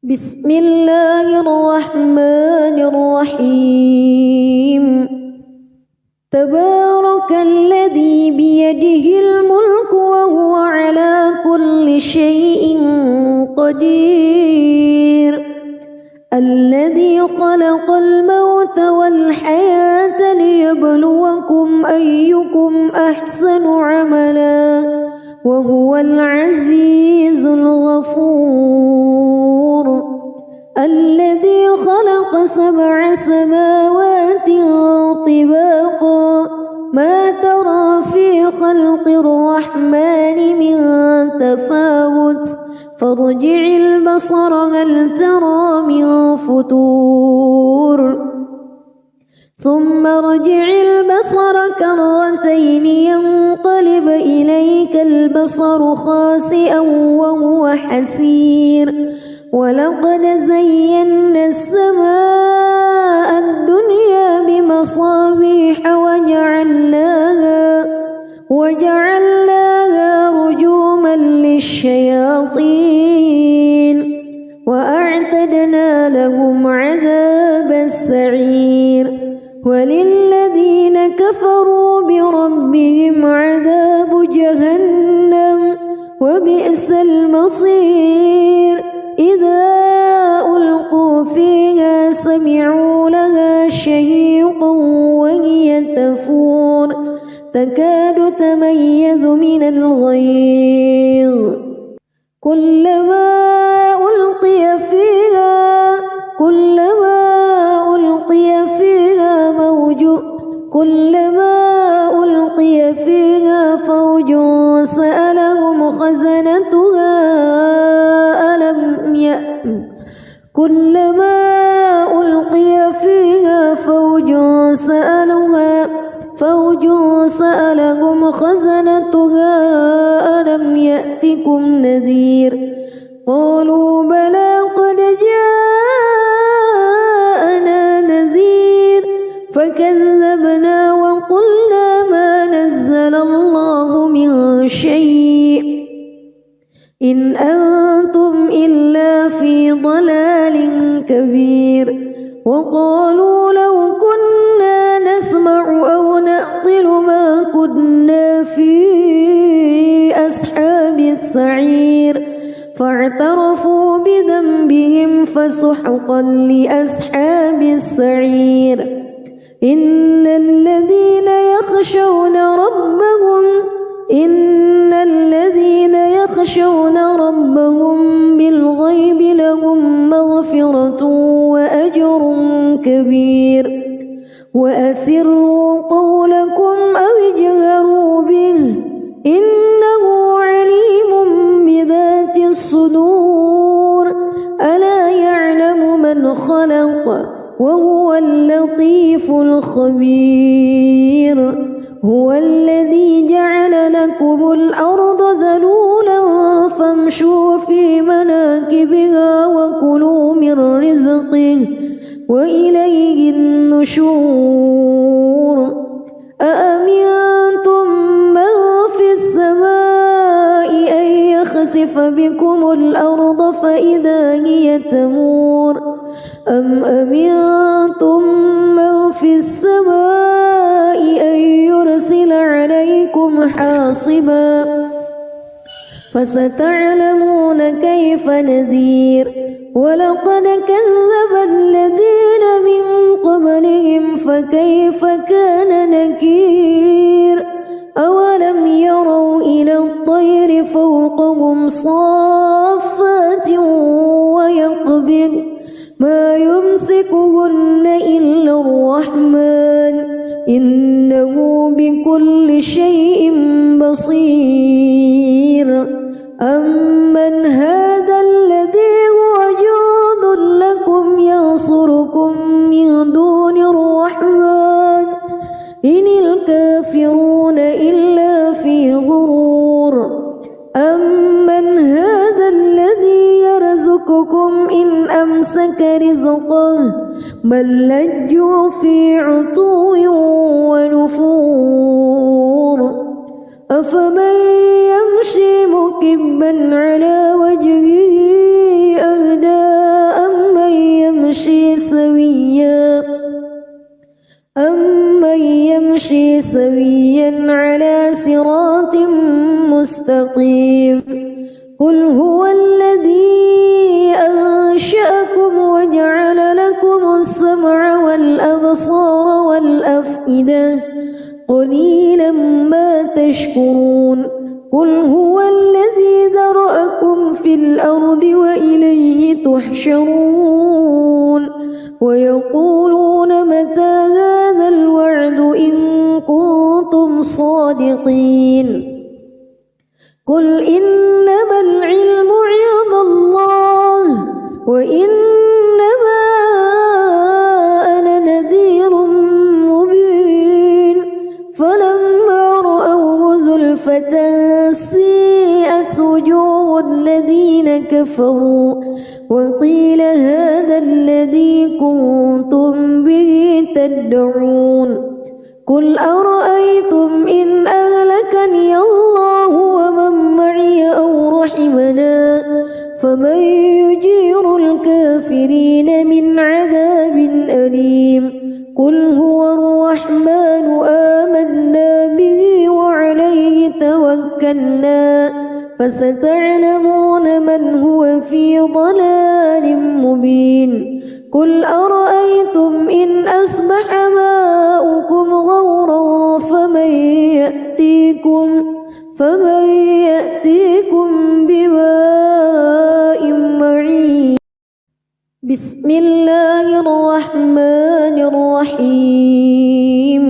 بسم الله الرحمن الرحيم تبارك الذي بيده الملك وهو على كل شيء قدير الذي خلق الموت والحياة ليبلوكم أيكم أحسن عملا وهو العزيز الغفور الذي خلق 7 سماوات طباقا ما ترى في خلق الرحمن من تفاوت فارجع البصر هل ترى من فتور ثم ارجع البصر كرتين ينقلب إليك البصر خاسئا وهو حسير ولقد زينا السماء الدنيا بمصابيح وجعلناها رجوما للشياطين وأعتدنا لهم عذاب السعير وللذين كفروا بربهم عذاب جهنم وبئس المصير إذا ألقوا فيها سمعوا لها شهيقا وهي تفور تكاد تميز من الغيظ كلما ألقي فيها فوج سألهم خزنتها ألم يأتكم نذير قالوا بلى قد جاءنا نذير فكذبنا وقلنا ما نزل الله من شيء إن أنتم إلا في ضلال كبير وقالوا لو كنا نسمع أو نعقل ما كنا في أصحاب السعير فاعترفوا بذنبهم فسحقا لأصحاب السعير إن الذين يخشون ربهم بالغيب لهم مغفرة وأجر كبير وأسروا قولكم أو اجهروا به إنه عليم بذات الصدور ألا يعلم من خلق وهو اللطيف الخبير هو الذي جعل لكم الأرض ذلولا فامشوا في مناكبها وكلوا من رزقه وإليه النشور أأمنتم من في السماء أن يخسف بكم الأرض فإذا هي تمور أم أمنتم من في السماء أن يرسل عليكم حاصبا فستعلمون كيف نذير ولقد كذب الذين من قبلهم فكيف كان نكير أولم يروا إلى الطير فوقهم صافات ويقبض ما يمسكهن إلا الرحمن إنه بكل شيء بصير أمن هذا الذي هو جند لكم ينصركم من دون الرحمن إن الكافرون إلا في غرور أمن هذا الذي يرزقكم إن أمسك رزقه بل لجوا في عتو ونفور أفمن يمشي مكبا على وجهه أهدى سويا على صراط مستقيم قل هو الذي أنشأكم وجعل لكم السمع والأبصار والأفئدة قليلا ما تشكرون قل هو الذي ذرأكم في الأرض وإليه تحشرون ويقولون متى هذا الوعد إن كنتم صادقين قل إنما العلم عند الله وإنما أنا نذير مبين فلما رأوه زلفة سيئت وجوه الذين كفروا وقيل هذا الذي كنتم به تدعون قل أرأيتم إن أهلكني الله ومن معي أو رحمنا فمن يجير الكافرين من عذاب أليم قل هو الرحمن آمنا به وعليه توكلنا فستعلمون من هو في ضلال مبين قل أرأيتم إن أصبح ماؤكم غورا فمن يأتيكم بماء معين بسم الله الرحمن الرحيم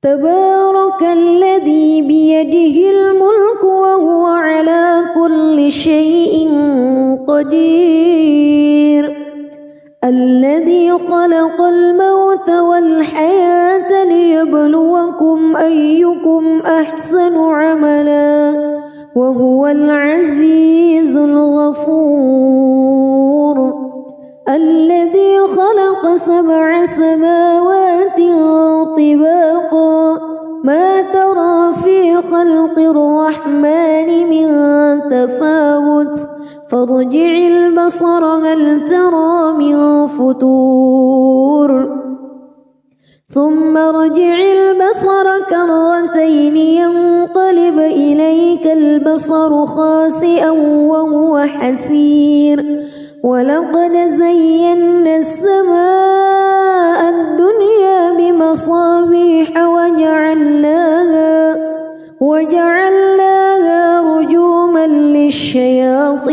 تبارك الذي بيده الملك وهو على كل شيء قدير الذي خلق الموت والحياة ليبلوكم أيكم أحسن عملا وهو العزيز الغفور الذي خلق 7 سماوات طباقا ما ترى في خلق الرحمن من تفاوت فارجع البصر هل ترى من فتور ثم ارجع البصر كرتين ينقلب إليك البصر خاسئا وهو حسير ولقد زينا السماء الدنيا بمصابيح وجعلناها رجوما للشياطين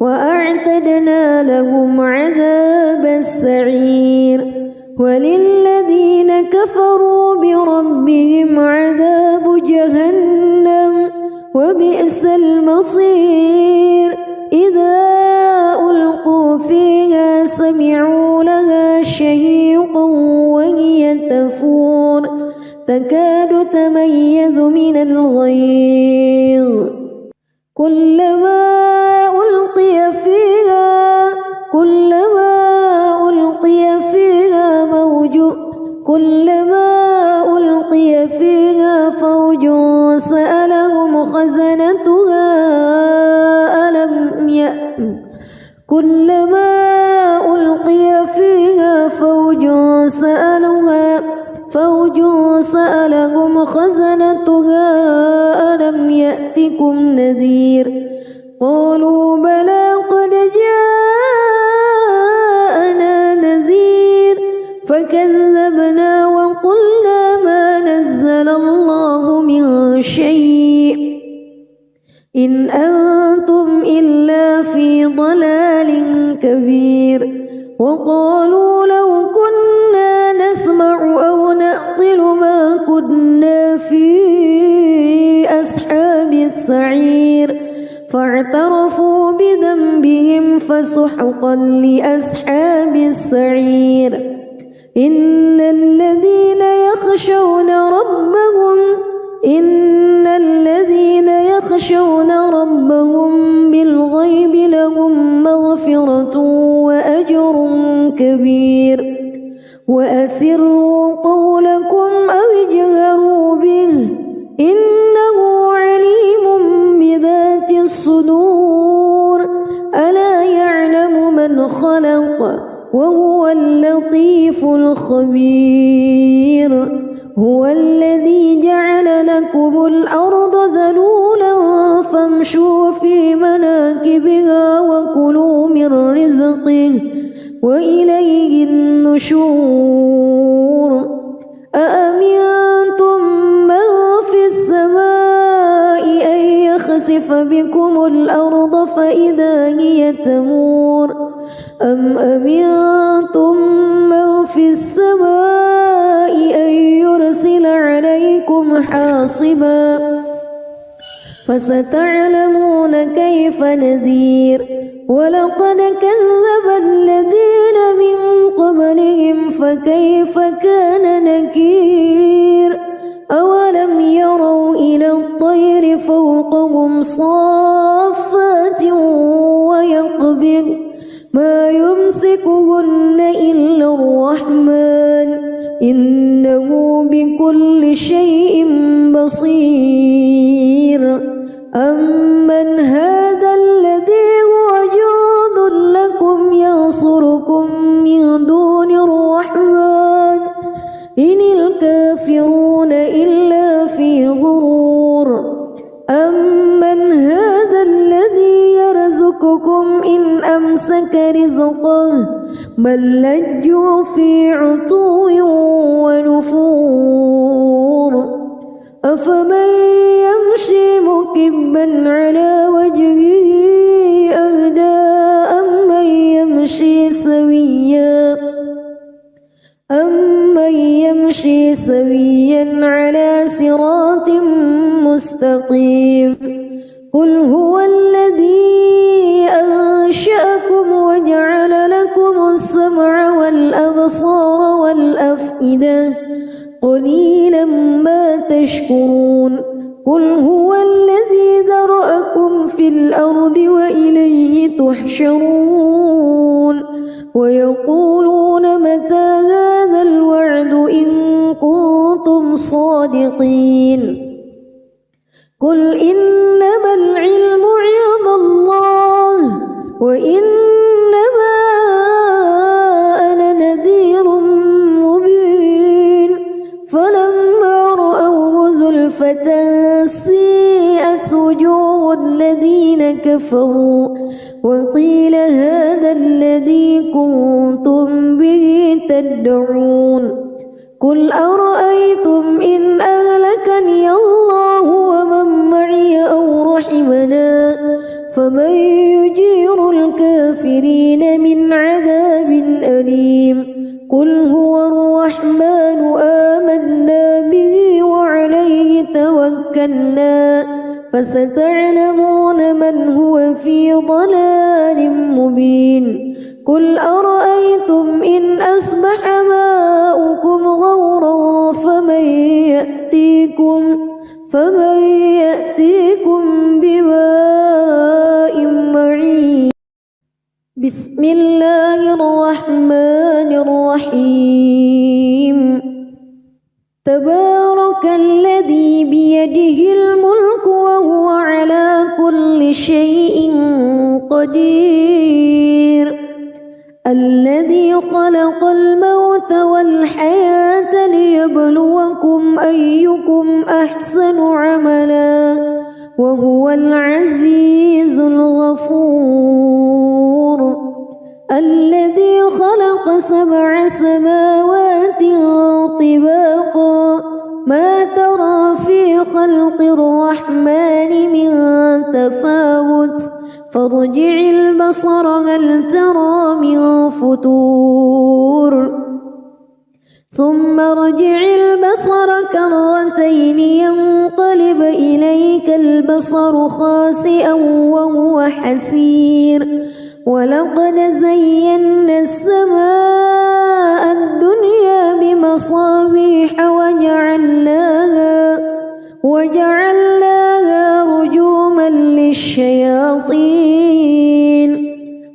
وأعتدنا لهم عذاب السعير وللذين كفروا بربهم عذاب جهنم وبئس المصير إذا ألقوا فيها سمعوا لها شهيقا وهي تفور تكاد تميز من الغيظ كلما ألقي فيها فوج سألهم خزنتها كلما ألقي فيها فوج سألهم خزنتها ألم يأتكم نذير قالوا بلى قد جاءنا نذير فكذبنا وقلنا ما نزل الله من شيء إن أنتم إلا في ضلال كبير وقالوا لو كنا نسمع أو نعقل ما كنا في أصحاب السعير فاعترفوا بذنبهم فسحقا لأصحاب السعير إن الذين يخشون ربهم بالغيب لهم مغفرة وأجر كبير وأسروا قولكم أو اجهروا به إنه عليم بذات الصدور ألا يعلم من خلق وهو اللطيف الخبير هو الذي جعل لكم الأرض ذلولا فامشوا في مناكبها وكلوا من رزقه وإليه النشور أأمنتم من في السماء أن يخسف بكم الأرض فإذا هي تمور أم أمنتم من في السماء أن يرسل عليكم حاصبا فستعلمون كيف نذير ولقد كذب الذين من قبلهم فكيف كان نكير أولم يروا إلى الطير فوقهم صافات ويقبض ما يمسكهن إلا الرحمن إنه بكل شيء بصير أمن هذا الذي هو جند لكم ينصركم من دون الرحمن إن الكافرون إلا في غرور أمن هذا الذي يرزقكم إن أمسك رزقه بل لجوا في عتو ونفور أفمن يمشي مكبا على وجهه أهدى أمن يمشي سويا على صراط مستقيم قل هو الذي أنشأكم وجعل لكم السمع والأبصار والأفئدة قليلا ما تشكرون قل هو الذي ذرأكم في الأرض وإليه تحشرون ويقولون متى هذا الوعد إن كنتم صادقين قل إنما العلم عند الله وإنما أنا نذير مبين فلما رأوه زلفة سيئت وجوه الذين كفروا وقيل هذا الذي كنتم به تدعون قل أرأيتم إن أهلكني الله ومن معي أو رحمنا فمن يجير الكافرين من عذاب أليم قل هو الرحمن آمنا به وعليه توكلنا فستعلمون من هو في ضلال مبين قل أرأيتم إن أصبح ماؤكم غورا فمن يأتيكم بماء معين بسم الله الرحمن الرحيم تبارك الذي بيده الملك وهو على كل شيء قدير الذي خلق الموت والحياة ليبلوكم أيكم أحسن عملا وهو العزيز الغفور الذي خلق 7 سماوات طباقا ما ترى في خلق الرحمن من تفاوت فارجع البصر هل ترى من فتور ثم ارجع البصر كرتين ينقلب إليك البصر خاسئا وهو حسير ولقد زينا السماء الدنيا بمصابيح وجعلناها رجوما للشياطين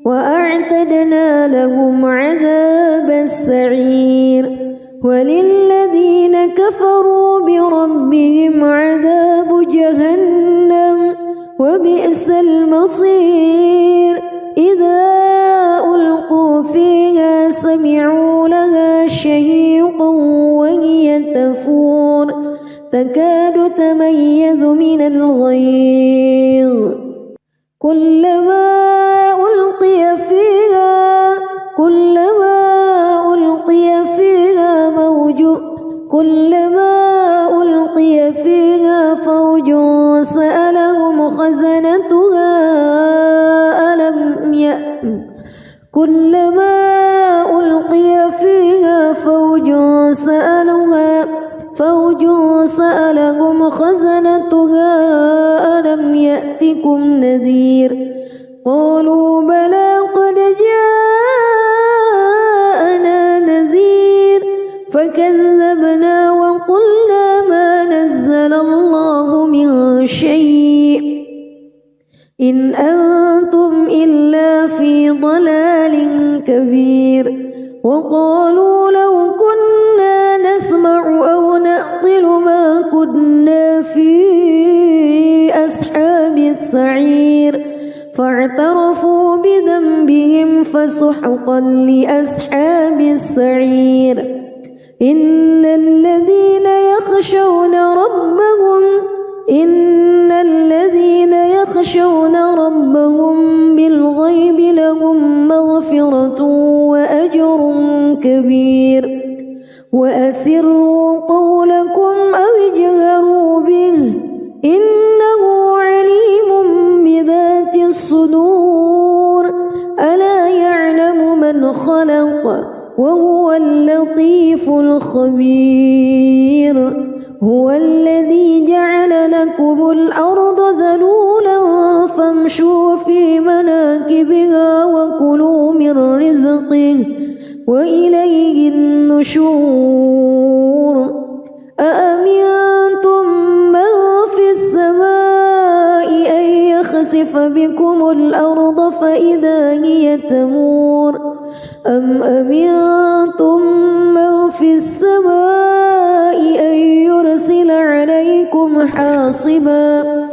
وأعتدنا لهم عذاب السعير وللذين كفروا بربهم عذاب جهنم وبئس المصير إذا ألقوا فيها تكاد تميز من الغيظ كلما ألقي فيها فوج سألهم خزنتها ألم يأتكم نذير قالوا بلى قد جاءنا نذير فكذبنا وقلنا ما نزل الله من شيء إن أنتم إلا في ضلال كبير وقالوا لو كنا نسمع أو نعقل ما كنا في أصحاب السعير فاعترفوا بذنبهم فسحقا لأصحاب السعير إن الذين يخشون ربهم بالغيب لهم مغفرة وأجر كبير وأسروا قولكم أو اجهروا به إنه عليم بذات الصدور ألا يعلم من خلق وهو اللطيف الخبير هو الذي جعل لكم الأرض ذلولا فامشوا في مناكبها وكلوا من رزقه وإليه النشور أأمنتم من في السماء أن يخسف بكم الأرض فإذا هي تمور أم أمنتم من في السماء أن يرسل عليكم حاصبا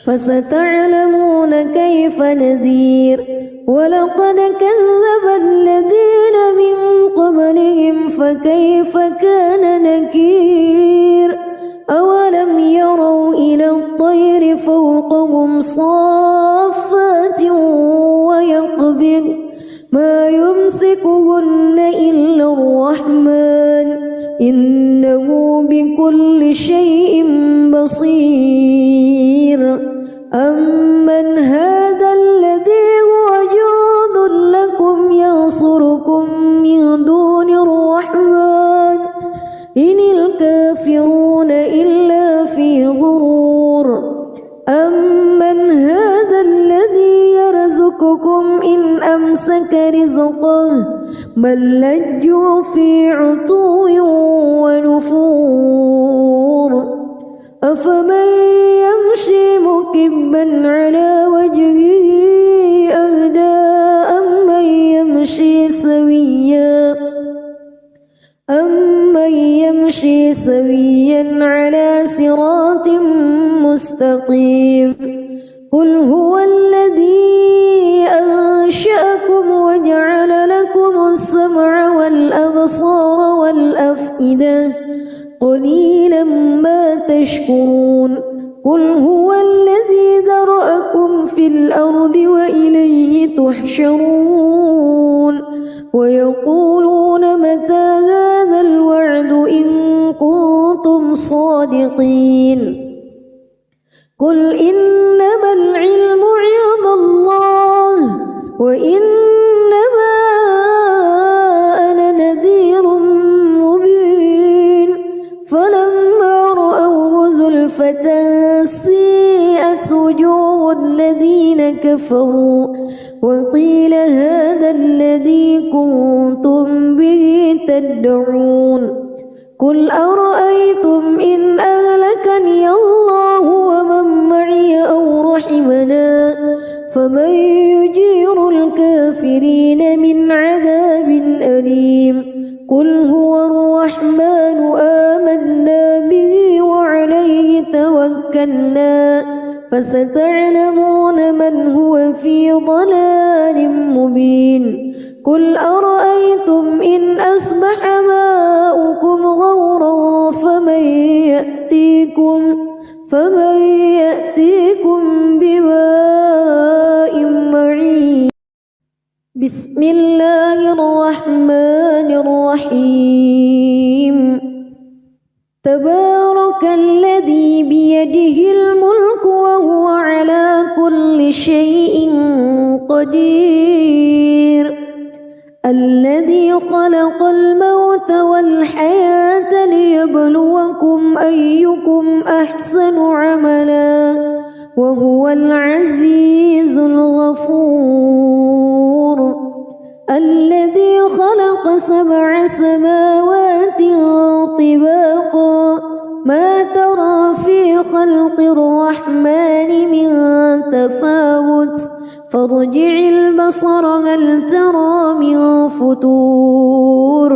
فستعلمون كيف نذير ولقد كذب الذين من قبلهم فكيف كان نكير أولم يروا إلى الطير فوقهم صافات ويقبض ما يمسكهن إلا الرحمن إنه بكل شيء بصير أمن هذا الذي هو جند لكم ينصركم من دون الرحمن إن الكافرون إلا في غرور أمن هذا الذي يرزقكم إن أمسك رزقه بل لجوا في عتو ونفور أفمن يمشي مكبا على وجهه أهدى أمن يمشي سويا على صراط مستقيم قل هو الذي أنشأكم وجعل لكم السمع والأبصار والأفئدة قليلا ما تشكرون قل هو الذي ذرأكم في الأرض وإليه تحشرون ويقولون متى هذا الوعد إن كنتم صادقين قل إنما العلم عند الله وإنما أنا نذير مبين فلما رأوه زلفة سيئت وجوه الذين كفروا وقيل هذا الذي كنتم به تدعون قل أرأيتم إن أهلكني الله ومن معي أو رحمنا فمن يجير الكافرين من عذاب أليم قل هو الرحمن آمنا به وعليه توكلنا فستعلمون من هو في ضلال مبين قل أرأيتم إن أصبح ماؤكم غورا فمن يأتيكم بماء معين. بسم الله الرحمن الرحيم. تبارك الذي بيده الملك وهو على كل شيء قدير. الذي خلق الموت والحياة ليبلوكم أيكم أحسن عملا وهو العزيز الغفور. الذي خلق 7 سماوات طباقا ما ترى في خلق الرحمن من تفاوت فارجع البصر هل ترى من فتور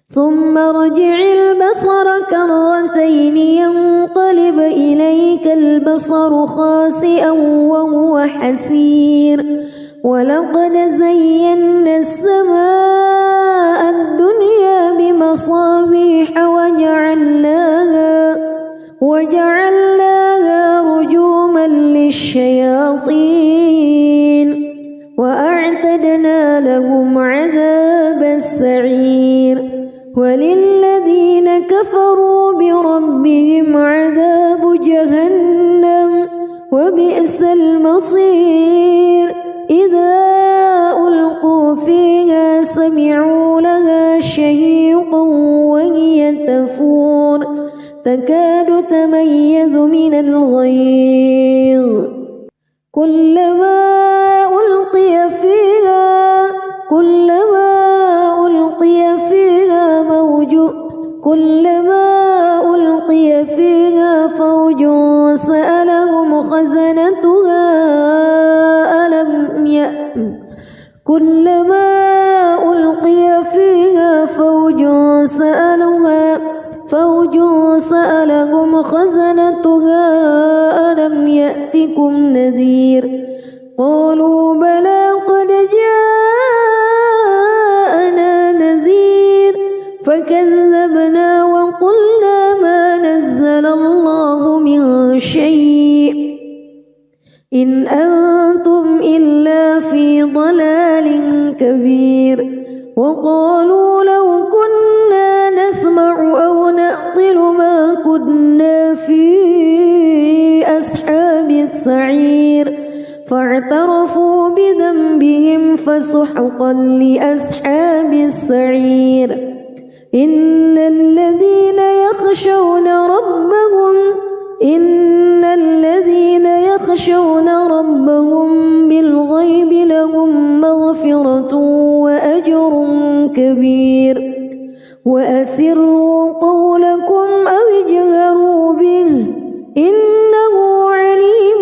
ثم ارجع البصر كرتين ينقلب إليك البصر خاسئا وهو حسير. ولقد زينا السماء الدنيا بمصابيح وجعلناها رجوما للشياطين وأعتدنا لهم عذاب السعير. وللذين كفروا بربهم عذاب جهنم وبئس المصير. إذا ألقوا فيها سمعوا لها شهيقا وهي تفور تكاد تميز من الغيظ. كلما ألقي فيها فوج سألهم خزنتها ألم يأتكم نذير. قالوا بلى قد جاءنا نذير فكذبنا وقلنا ما نزل الله من شيء إن أنتم إلا في ضلال كبير. وقالوا لو كنا نسمع أو نعقل ما كنا في أصحاب السعير فاعترفوا بذنبهم فسحقا لأصحاب السعير. إن الذين يخشون ربهم بالغيب لهم مغفرة وأجر كبير. وأسروا قولكم أو اجهروا به إنه عليم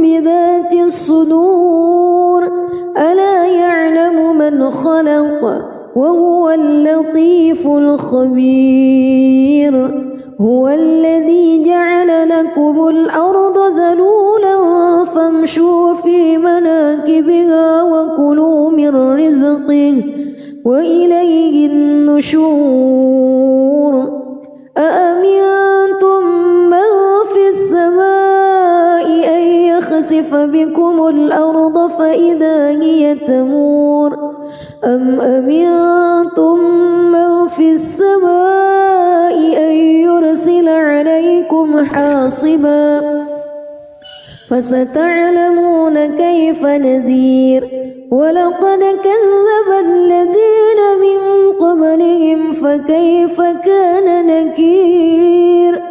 بذات الصدور. ألا يعلم من خلق وهو اللطيف الخبير. هو الذي جعل لكم الأرض ذلولا فامشوا في مناكبها وكلوا من رزقه وإليه النشور. أأمنتم من في السماء أن يخسف بكم الأرض فإذا هي تمور أم أمنتم من في السماء أن يرسل عليكم حاصبا فستعلمون كيف نذير. ولقد كذب الذين من قبلهم فكيف كان نكير.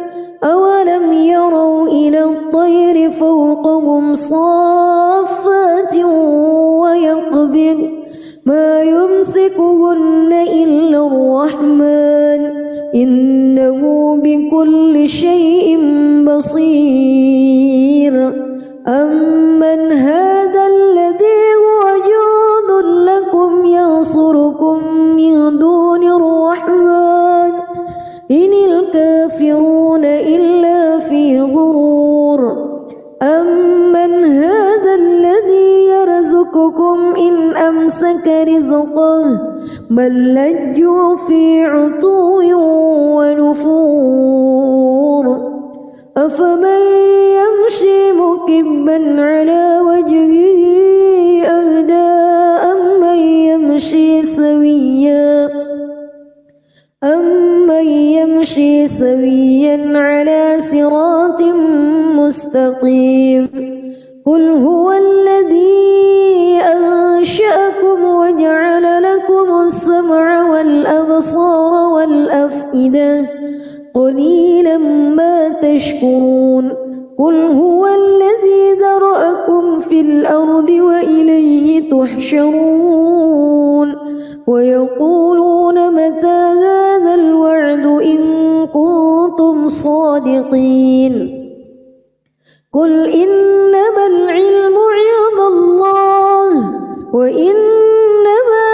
أولم يروا إلى الطير فوقهم صافات ويقبض ما يمسكهن إلا الرحمن إنه بكل شيء بصير. أمن هذا الذي هو جند لكم ينصركم من دون الرحمن إن الكافرون إلا في غرور. أمن هذا الذي يرزقكم إن أمسك رزقه بل لجوا في عتو ونفور أفمن يمشي مكبا على وجهه أهدى أمن يمشي سويا على صراط مستقيم قل هو الذي أنشأكم وجعل لكم السمع والأبصار والأفئدة قليلا ما تشكرون قل هو الذي ذرأكم في الأرض وإليه تحشرون ويقولون متى هذا الوعد إن كنتم صادقين قل إنما العلم عند الله وإنما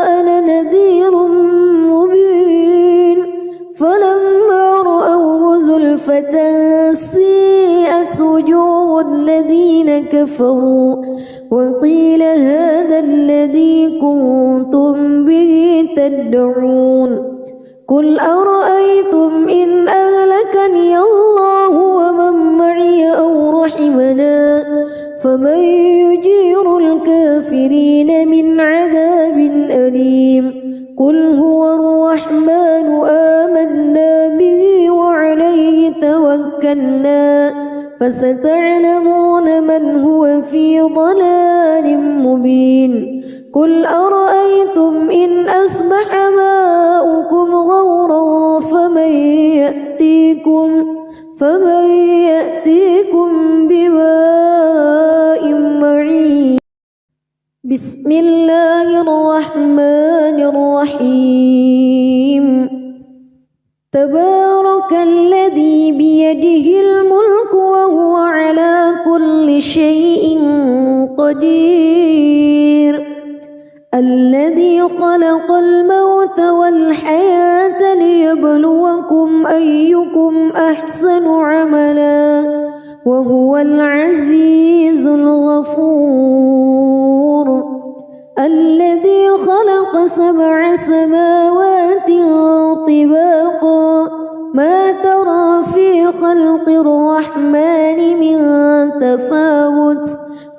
أنا نذير مبين فلما رأوه زلفة سيئت وجوه الذين كفروا وقيل هذا الذي كنتم به تدعون قل أرأيتم إن أهلكني الله ومن معي أو رحمنا فمن يجير الكافرين من عذاب أليم قل هو الرحمن آمنا به وعليه توكلنا فستعلمون من هو في ضلال مبين قل أرأيتم إن أصبح ماؤكم غورا فمن يأتيكم بماء معين بسم الله الرحمن الرحيم تبارك الذي بيده الملك وهو على كل شيء قدير الذي خلق الموت والحياة ليبلوكم أيكم أحسن عملا وهو العزيز الغفور الذي خلق 7 سماوات طباقا ما ترى في خلق الرحمن من تفاوت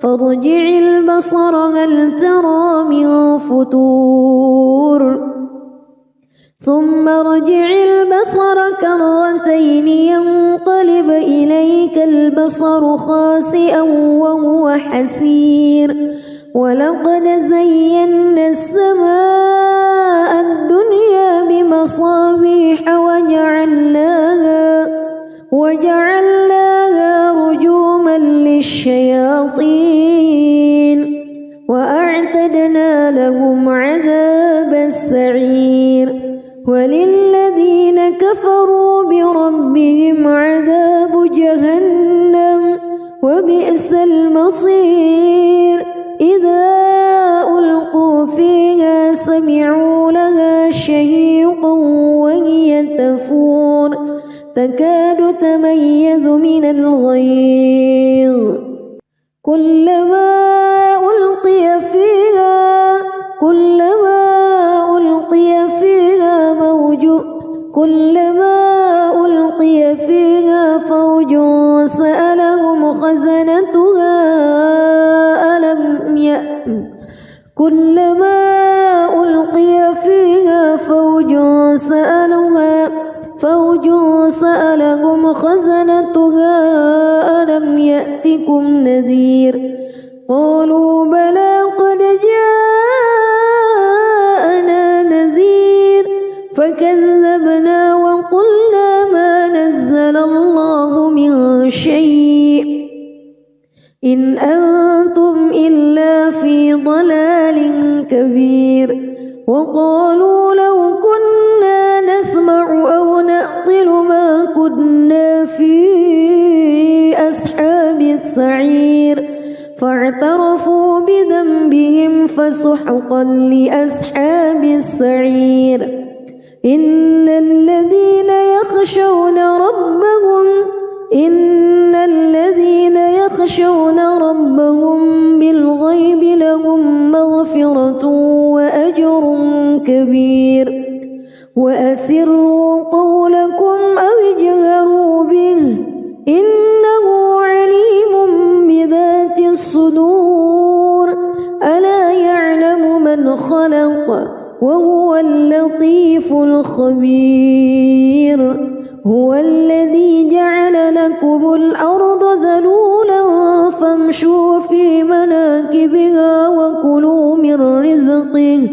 فارجع البصر هل ترى من فتور ثم ارجع البصر كرتين ينقلب إليك البصر خاسئا وهو حسير ولقد زينا السماء الدنيا بمصابيح وجعلناها رجوما للشياطين وأعتدنا لهم عذاب السعير وللذين كفروا بربهم عذاب جهنم وبئس المصير إذا ألقوا فيها سمعوا لها شهيقا وهي تفور تكاد تميز من الغيظ كلما ألقي فيها فوج سألهم خزنتها ألم يأتكم نذير قالوا بلى قد جاءنا نذير فكذبنا وقلنا ما نزل الله من شيء إن أنتم إلا في ضلال كبير وقالوا لو كنا نسمع أو نعقل ما كنا في أصحاب السعير فاعترفوا بذنبهم فسحقا لأصحاب السعير إن الذين يخشون ربهم بالغيب لهم كبير وأسروا قولكم أو اجهروا به إنه عليم بذات الصدور ألا يعلم من خلق وهو اللطيف الخبير هو الذي جعل لكم الأرض ذلولا فامشوا في مناكبها وكلوا من رزقه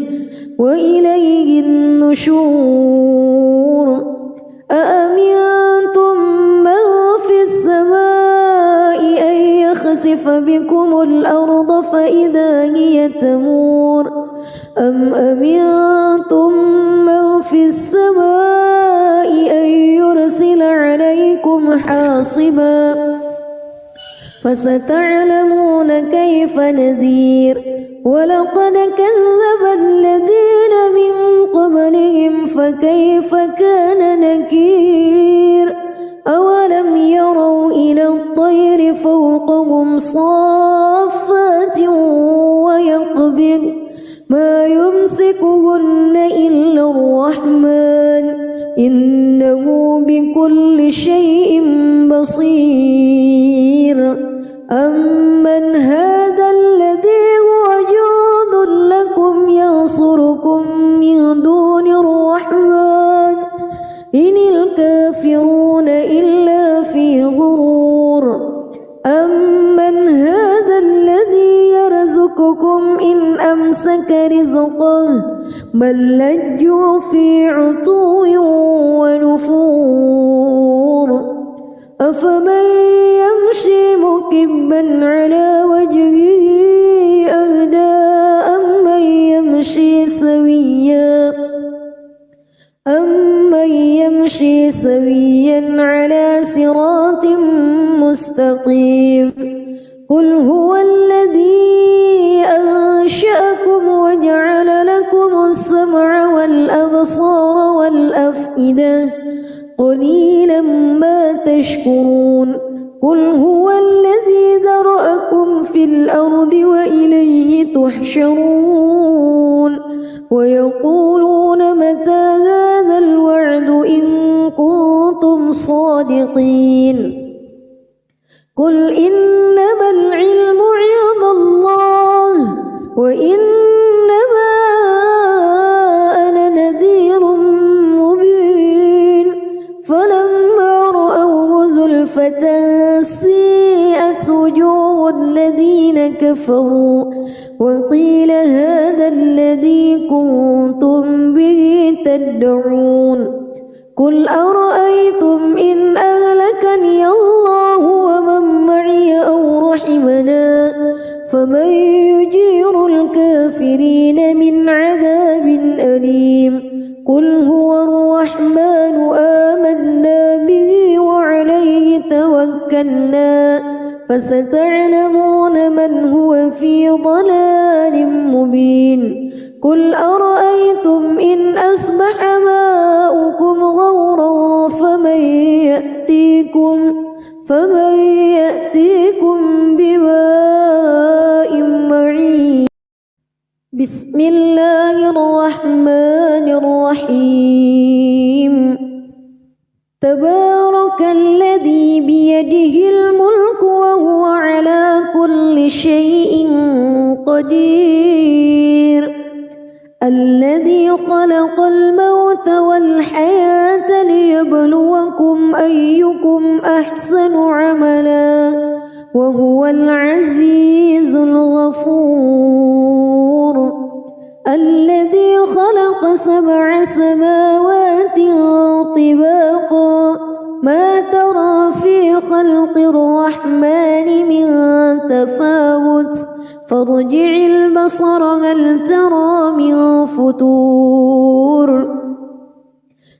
وإليه النشور أأمنتم من في السماء أن يخسف بكم الأرض فإذا هي تمور أم أمنتم من في السماء أن يرسل عليكم حاصبا فستعلمون كيف نذير ولقد كذب الذين من قبلهم فكيف كان نكير أولم يروا إلى الطير فوقهم صافات ويقبض ما يمسكهن إلا الرحمن إنه بكل شيء بصير أمن هذا الذي هو جند لكم ينصركم من دون الرحمن إن الكافرون إلا في غرور أمن هذا الذي يرزقكم إن أمسك رزقه بل لجوا في عتو ونفور أفمن يمشي مكبا على وجهه أهدى أمن يمشي سويا على صراط مستقيم قل هو الذي أنشأكم وجعل لكم السمع والأبصار والأفئدة قليلا ما تشكرون قل هو الذي ذرأكم في الأرض وإليه تحشرون ويقولون متى هذا الوعد إن كنتم صادقين قل إنما العلم عند الله وإنما أنا نذير مبين فلما رأوه زلفة سيئت وجوه الذين كفروا وقيل هذا الذي كنتم به تدعون قل أرأيتم إن أهلكني الله ومن معي أو رحمنا فمن يجير الكافرين من عذاب أليم قل هو الرحمن آمنا به وعليه توكلنا فستعلمون من هو في ضلال مبين قل أرأيتم إن أصبح ماؤكم غورا فمن يأتيكم بماء معين بسم الله الرحمن الرحيم تبارك الذي بيده الملك وهو على كل شيء قدير الذي خلق الموت والحياة ليبلوكم أيكم أحسن عملا وهو العزيز الغفور الذي خلق 7 سماوات طباقا ما ترى في خلق الرحمن من تفاوت فارجع البصر هل ترى من فتور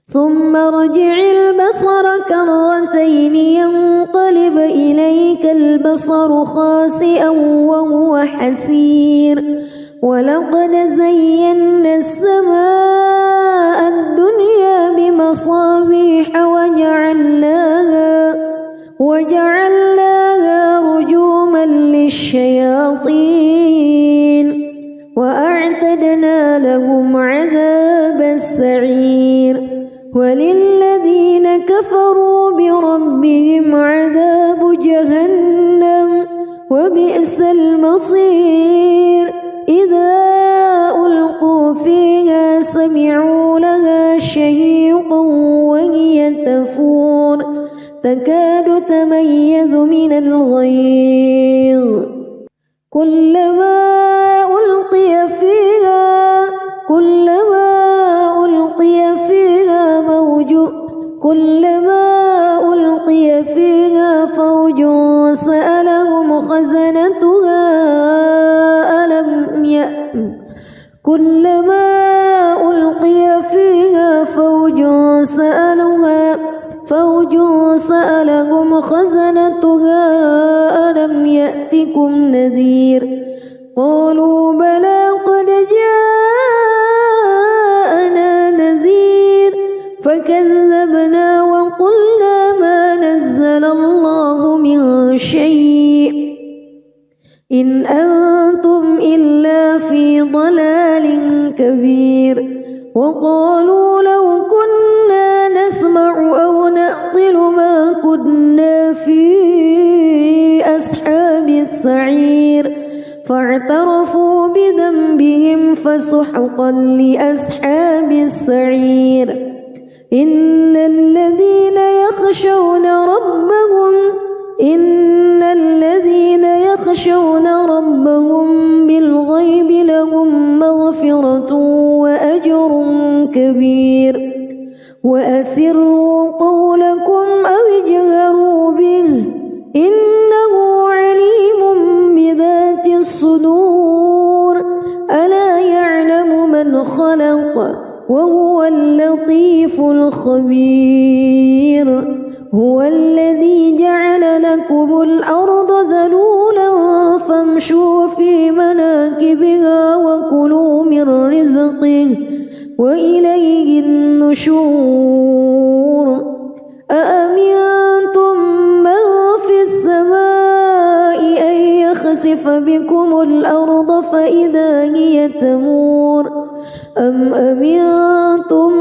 ثم ارجع البصر كرتين ينقلب إليك البصر خاسئا وهو حسير ولقد زينا السماء الدنيا بمصابيح وجعلناها رجوما للشياطين وأعتدنا لأعتدنا لهم عذاب السعير وللذين كفروا بربهم عذاب جهنم وبئس المصير إذا ألقوا فيها سمعوا لها شهيقا وهي تفور تكاد تميز من الغيظ كلما ألقي فيها فوج سألهم خزنتها ألم يأتكم نذير قالوا بلى قد جاءنا نذير فكذبنا وقلنا ما نزل الله من شيء إن أنتم إلا في ضلال كبير وقالوا لو كنا نسمع أو نعقل ما كنا في أصحاب السعير فاعترفوا بذنبهم فسحقا لأصحاب السعير إن الذين يخشون ربهم بالغيب لهم مغفرة وأجر كبير وأسروا قولكم أو اجهروا به إنه عليم بذات الصدور ألا يعلم من خلق وهو اللطيف الخبير هو الذي جعل لكم الأرض ذلولا فامشوا في مناكبها وكلوا من رزقه وإليه النشور أأمنتم من في السماء أن يخسف بكم الأرض فإذا هي تمور أم أمنتم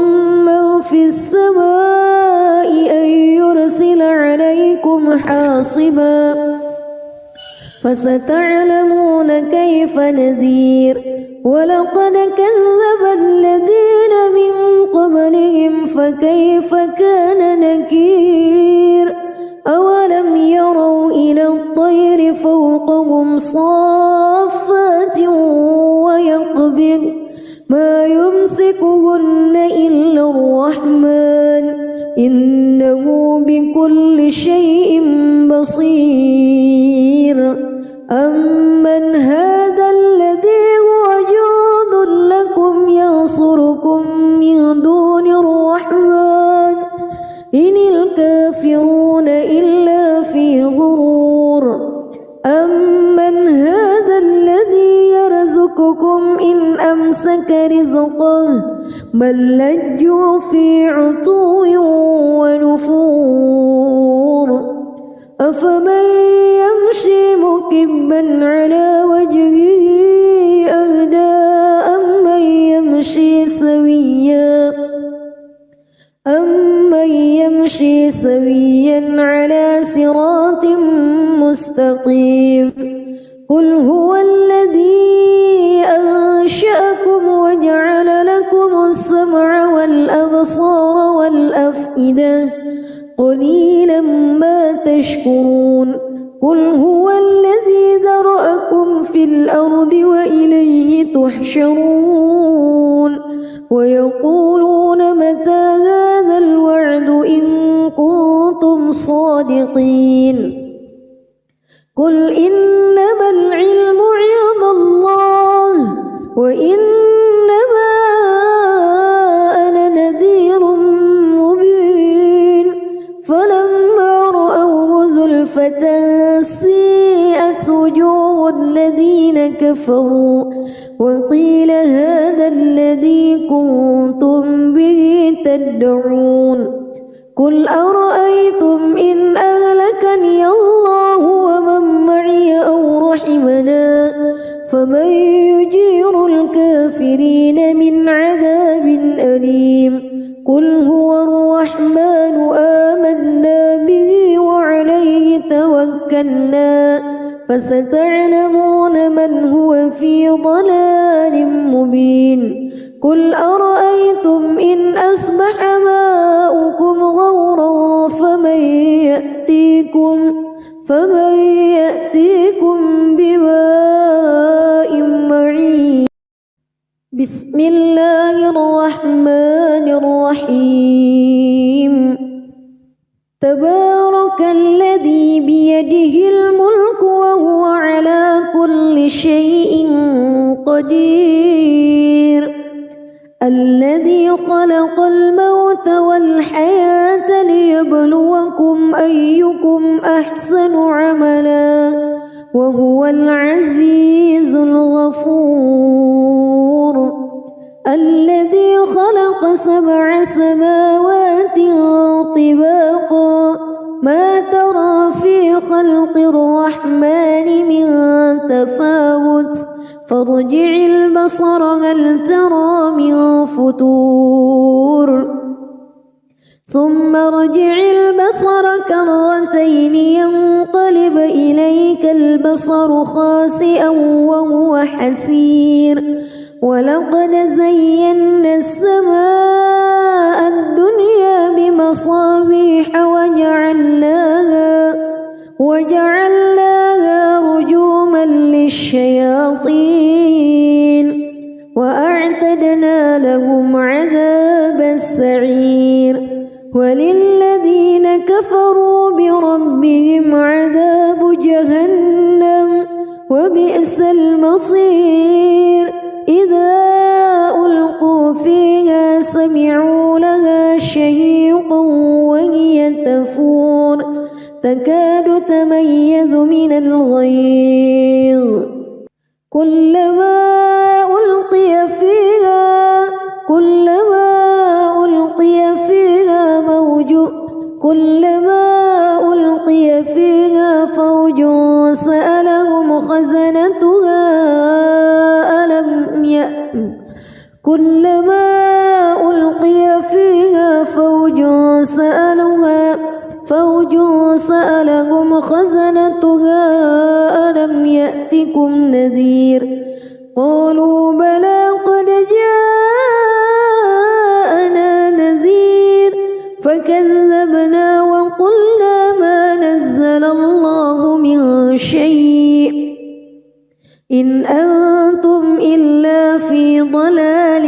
من في السماء أن يرسل عليكم حاصبا فستعلمون كيف نذير ولقد كذب الذين من قبلهم فكيف كان نكير أولم يروا إلى الطير فوقهم صافات ويقبض ما يمسكهن إلا الرحمن إنه بكل شيء بصير أمن هذا الذي هو جند لكم ينصركم من دون الرحمن إن الكافرون إلا في غرور أمن هذا الذي يرزقكم إن أمسك رزقه بل لجوا في عتو ونفور أفمن يمشي مكبا على وجهه أهدى أمن يمشي سويا على صراط مستقيم قل هو الذي أنشأكم وجعل لكم السمع والأبصار والأفئدة قليلا ما تشكرون قل هو الذي ذرأكم في الأرض وإليه تحشرون ويقولون متى هذا الوعد إن كنتم صادقين قل إنما العلم عند الله وإنما أنا نذير مبين فلما رأوه زلفة سيئت وجوه الذين كفروا وقيل هذا الذي كنتم به تدعون قل أرأيتم إن أهلكني الله ومن معي أو رحمنا فمن يجير الكافرين الكافرين من عذاب أليم قل هو الرحمن آمنا به وعليه توكلنا فستعلمون من هو في ضلال مبين قل أرأيتم إن أصبح ماؤكم غورا فمن يأتيكم بماء معين بسم الله الرحمن الرحيم تبارك الذي بيده الملك وهو على كل شيء قدير الذي خلق الموت والحياة ليبلوكم أيكم أحسن عملا وهو العزيز الغفور الذي خلق 7 سماوات طباقا ما ترى في خلق الرحمن من تفاوت فارجع البصر هل ترى من فتور ثم ارجع البصر كرتين ينقلب إليك البصر خاسئا وهو حسير ولقد زينا السماء الدنيا بمصابيح وجعلناها رجوما للشياطين وأعتدنا لهم عذاب السعير وللذين كفروا بربهم عذاب جهنم وبئس المصير إذا ألقوا فيها سمعوا لها شهيقا وهي تفور تكاد تميز من الغيظ كلما ألقي فيها فوج سألهم خزنتها ألم يأتكم نذير قالوا بلى قد جاءنا نذير فكذبنا وقلنا ما نزل الله من شيء إن أنتم إلا في ضلال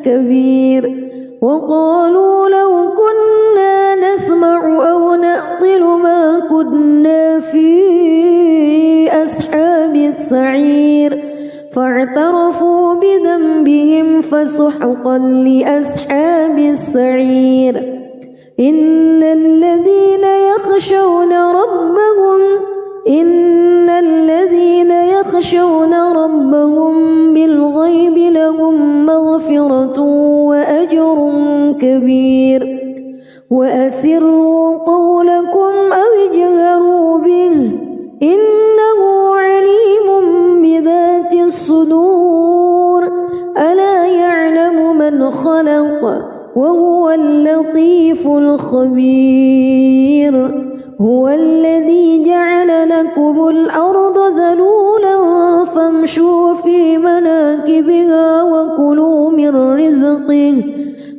كبير وقالوا لو كنا نسمع أو نعقل ما كنا في أصحاب السعير فاعترفوا بذنبهم فسحقا لأصحاب السعير إن الذين يخشون ربهم بالغيب لهم مغفرة وأجر كبير وأسروا قولكم أو اجهروا به إنه عليم بذات الصدور ألا يعلم من خلق وهو اللطيف الخبير هو الذي جعل لكم الأرض ذلولا فامشوا في مناكبها وكلوا من رزقه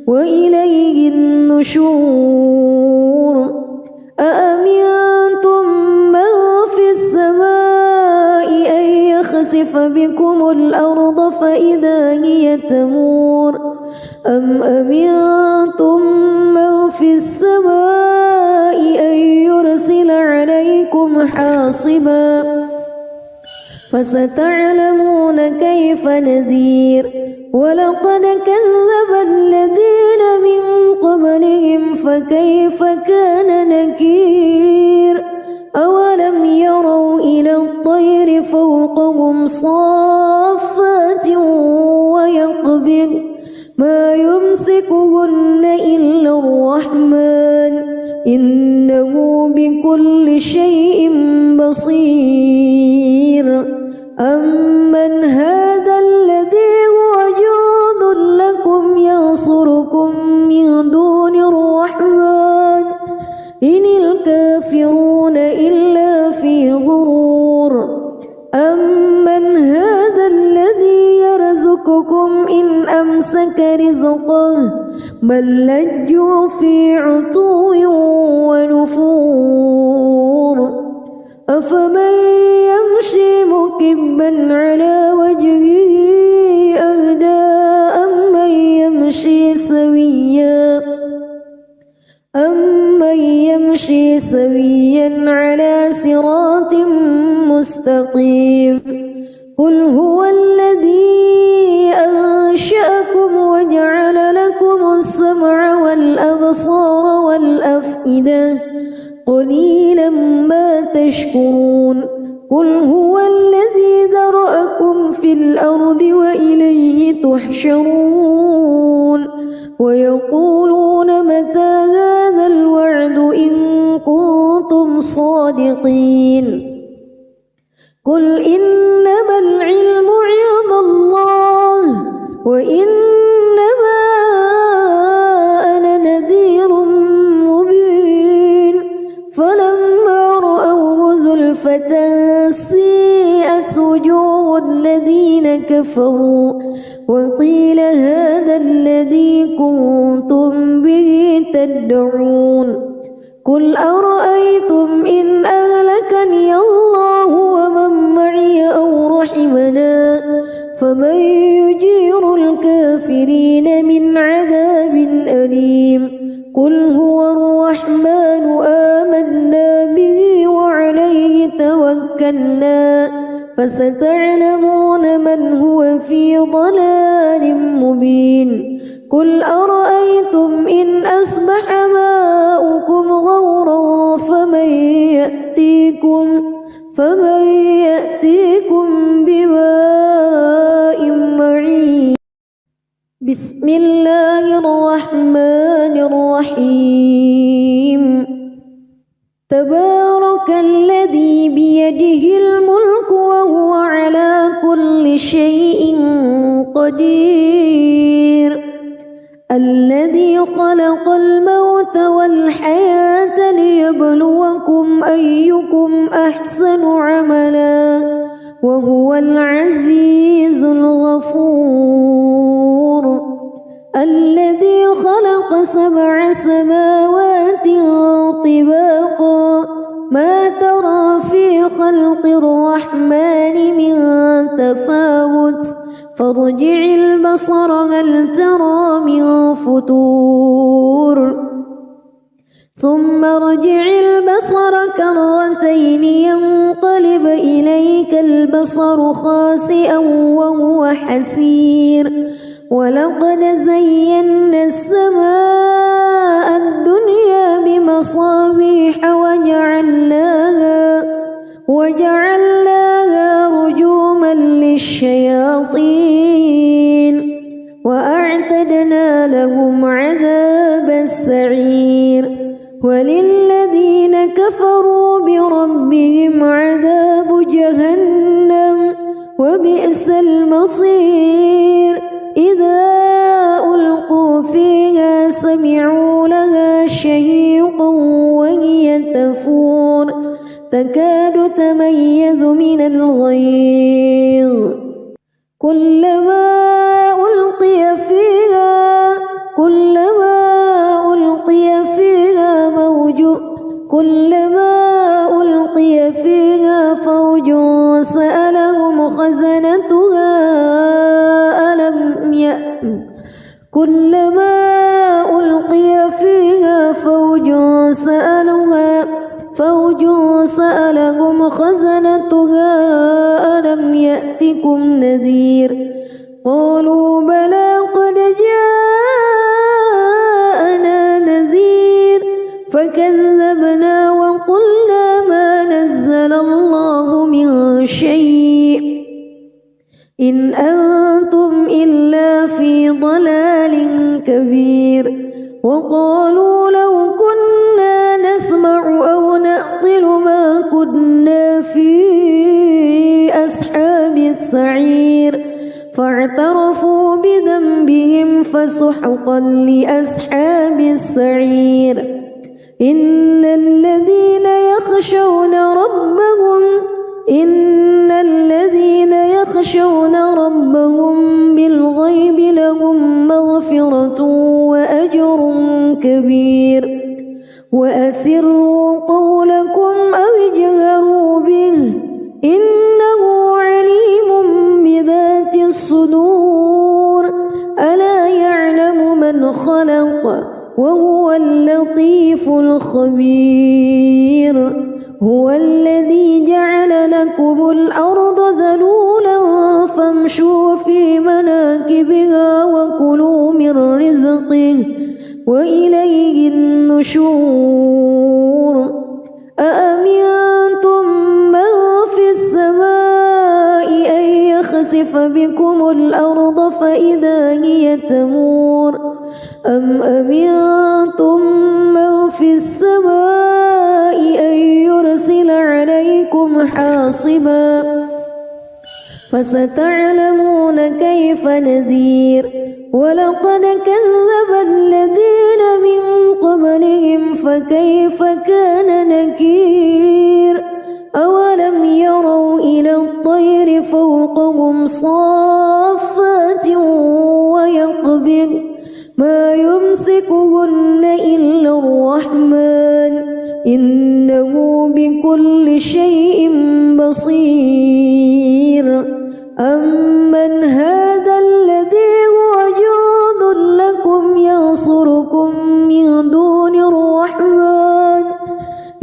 وإليه النشور أأمنتم من في السماء أن يخسف بكم الأرض فإذا هي تمور أم أمنتم من في السماء أن يرسل عليكم حاصبا فستعلمون كيف نذير ولقد كذب الذين من قبلهم فكيف كان نكير أولم يروا إلى الطير فوقهم صافات ويقبض ما يمسكهن إلا الرحمن إنه بكل شيء بصير أمن هذا الذي هو أمن هذا الذي يرزقكم إن أمسك رزقه بل لجوا في عتو ونفور أفمن يمشي مكبا على وجهه أهدى أمن يمشي سويا على صراط مستقيم قل هو الذي أنشأكم وجعل لكم السمع والأبصار والأفئدة قليلا ما تشكرون قل هو الذي ذرأكم في الأرض وإليه تحشرون ويقولون متى هذا الوعد إن كنتم صادقين قل إنما العلم عند الله وإنما أنا نذير مبين فلما رأوه زلفة سيئت وجوه الذين كفروا وقيل هذا الذي كنتم به تدعون قل أرأيتم إن أهلكني الله ومن معي أو رحمنا فمن يجير الكافرين من عذاب أليم قل هو الرحمن آمنا به وعليه توكلنا فستعلمون من هو في ضلال مبين قل أرأيتم إن أصبح ماؤكم غورا فمن يأتيكم بماء معين بسم الله الرحمن الرحيم تبارك الذي بيده الملك وهو على كل شيء قدير الذي خلق الموت والحياة ليبلوكم أيكم أحسن عملا وهو العزيز الغفور الذي خلق 7 سماوات طباقا ما ترى في خلق الرحمن من تفاوت فارجع البصر هل ترى من فتور ثم ارجع البصر كرتين ينقلب إليك البصر خاسئا وهو حسير ولقد زينا السماء الدنيا بمصابيح وجعلناها رجوما للشياطين وأعتدنا لهم عذاب السعير وللذين كفروا بربهم عذاب جهنم وبئس المصير إذا ألقوا فيها سمعوا لها شهيقا وهي تفور تكاد تميز من الغيظ كلما ألقي فيها فوج سألهم خزنتها ألم يأتكم نذير قالوا بلى قد جاءنا نذير فكذبنا وقلنا ما نزل الله من شيء إن أنتم إلا في ضلال كبير وقالوا لو كنا نسمع أو نعقل ما كنا في أصحاب السعير فاعترفوا بذنبهم فسحقا لأصحاب السعير إن الذين خبير هو الذي جعل لكم الأرض ذلولا فامشوا في مناكبها وكلوا من رزقه وإليه النشور أأمنتم من في السماء أن يخسف بكم الأرض فإذا هي تمور أم أمنتم من في السماء أن يرسل عليكم حاصبا فستعلمون كيف نذير ولقد كذب الذين من قبلهم فكيف كان نكير أولم يروا إلى الطير فوقهم صافات ويقبض ما يمسكهن إلا الرحمن إنه بكل شيء بصير أمن هذا الذي هو جند لكم ينصركم من دون الرحمن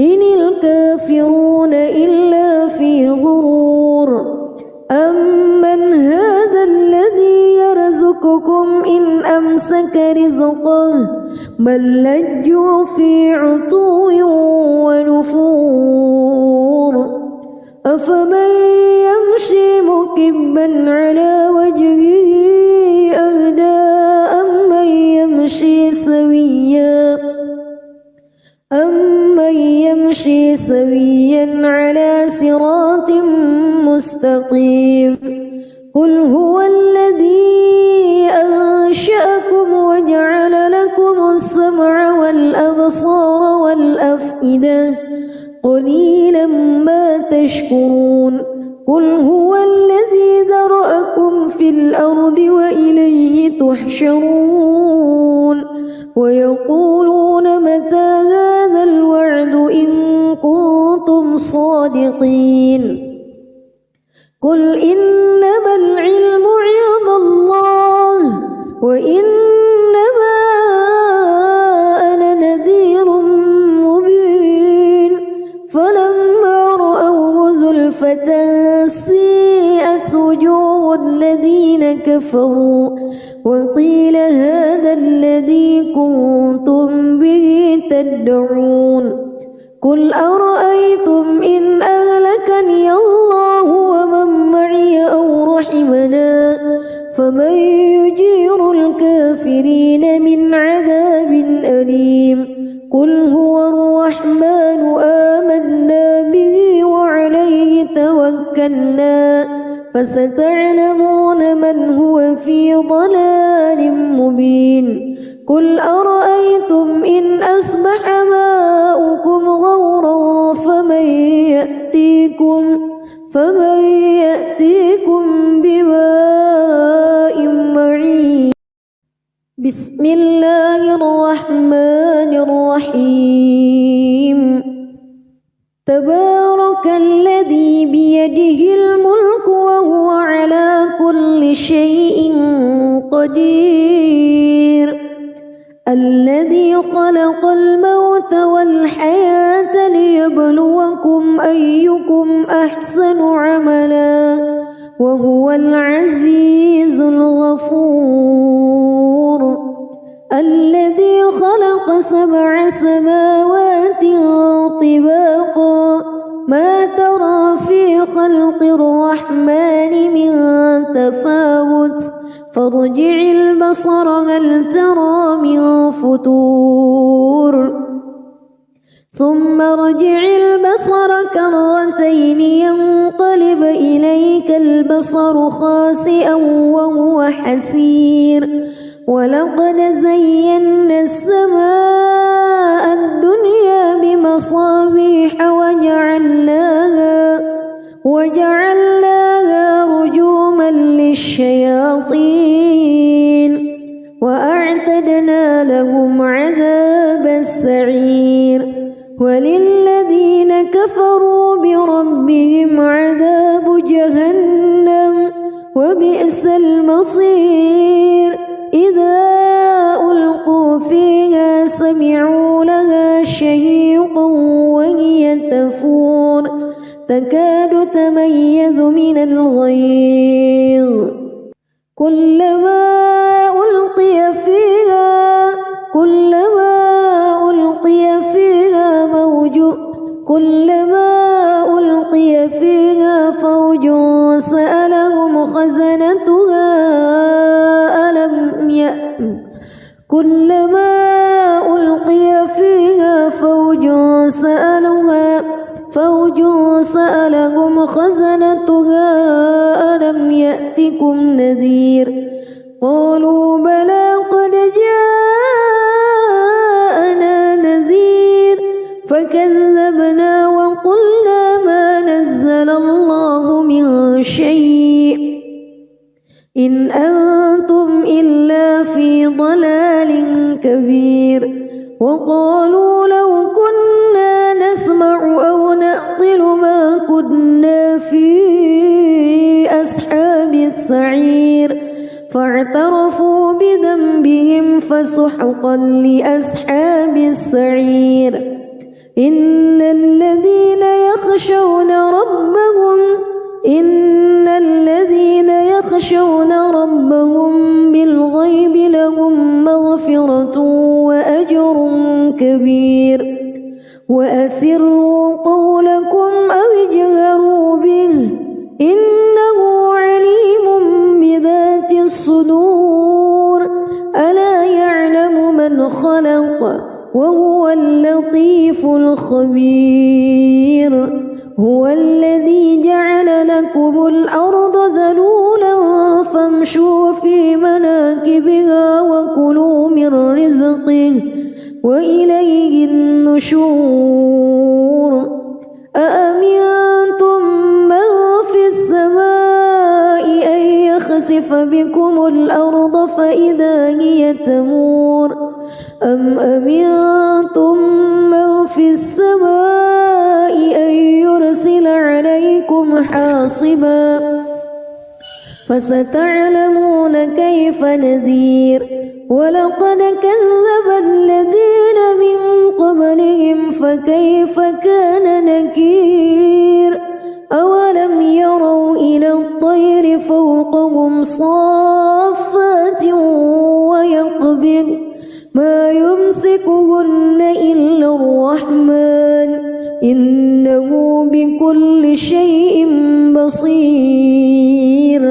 إن الكافرون إلا في غرور أمن هذا الذي يرزقكم إن أمسك رزقه بل لجوا في عتو ونفور أفمن يمشي مكبا على وجهه أهدى أمن يمشي سويا على صراط مستقيم قل هو الذي أنشأكم وجعل لكم السمع والأبصار والأفئدة قليلا ما تشكرون قل هو الذي ذرأكم في الأرض وإليه تحشرون ويقولون متى هذا الوعد إن كنتم صادقين قل إنما العلم عند الله وإنما أنا نذير مبين فلما رأوه زلفة سيئت وجوه الذين كفروا وقيل هذا الذي كنتم به تدعون قل أرأيتم إن أهلكني الله ومن معي أو رحمنا فمن يجير الكافرين من عذاب أليم قل هو الرحمن آمنا به وعليه توكلنا فستعلمون من هو في ضلال مبين قل أرأيتم إن أصبح ماؤكم غورا فمن يأتيكم بماء معين بسم الله الرحمن الرحيم تبارك الذي بيده الملك وهو على كل شيء قدير الذي خلق الموت والحياة ليبلوكم أيكم أحسن عملا وهو العزيز الغفور الذي خلق 7 سماوات طباقا ما ترى في خلق الرحمن من تفاوت فارجع البصر هل ترى من فتور ثم ارجع البصر كرتين ينقلب إليك البصر خاسئا وهو حسير ولقد زينا السماء الدنيا بمصابيح وجعلناها رجوما للشياطين وأعتدنا لهم عذاب السعير وللذين كفروا بربهم عذاب جهنم وبئس المصير إذا ألقوا فيها سمعوا لها شهيقا من الغيظ كلما ألقي فيها فوج سألهم خزنتها ألم يأتكم نذير قالوا بلى قد جاءنا نذير فكذبنا وقلنا ما نزل الله من شيء إن أنتم إلا في ضلال كبير وقالوا لو كنا نسمع أو نعقل ما كنا في أصحاب السعير فاعترفوا بذنبهم فسحقا لأصحاب السعير إن الذين يخشون ربهم بالغيب لهم مغفرة وأجر كبير وأسروا قولكم أو اجهروا به إنه عليم بذات الصدور ألا يعلم من خلق وهو اللطيف الخبير هو الذي جعل لكم الأرض ذلولا فامشوا في مناكبها وكلوا من رزقه وإليه النشور أأمنتم من في السماء أن يخسف بكم الأرض فإذا هي تمور أم أمنتم من في السماء أن يرسل عليكم حاصبا فستعلمون كيف نذير ولقد كذب الذين من قبلهم فكيف كان نكير أولم يروا إلى الطير فوقهم صافات ويقبض ما يمسكهن إلا الرحمن إنه بكل شيء بصير